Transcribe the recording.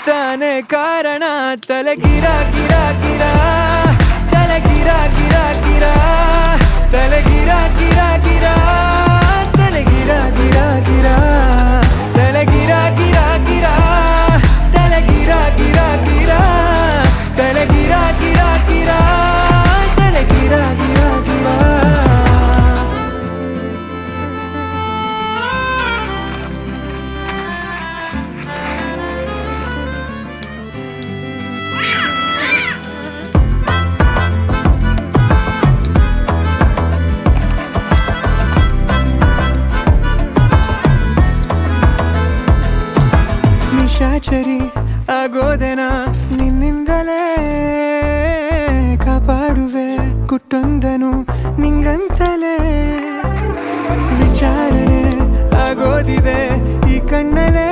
ತಾನೇ ಕಾರಣ ತಲೆ ಗಿರ ಗಿರ ಗಿರ ತಲೆ ಗಿರ ಗಿರ ಗಿರ ತಲೆ ಗಿರ ಗಿರ ಗಿರ ತಲೆ ಗಿರ ಗಿರ ಗಿರ ತಲೆ ಗಿರ ಗಿರ ಗಿರ ತಲೆ ಗಿರ ಗಿರ ಗಿರ ತಲೆ ಗಿರ ಗಿರ ಗಿರ ತಲೆ ಗಿರ ಗಿರ ಗಿರ ನಿಶಾಚರಿ ಆಗೋದೆನ ನಿನ್ನಿಂದಲೇ ಕಾಪಾಡುವೆ ಕುಟ್ಟೊಂದನು ನಿಂಗಂತಲೇ ವಿಚಾರಣೆ ಆಗೋದಿದೆ ಈ ಕಣ್ಣಲೇ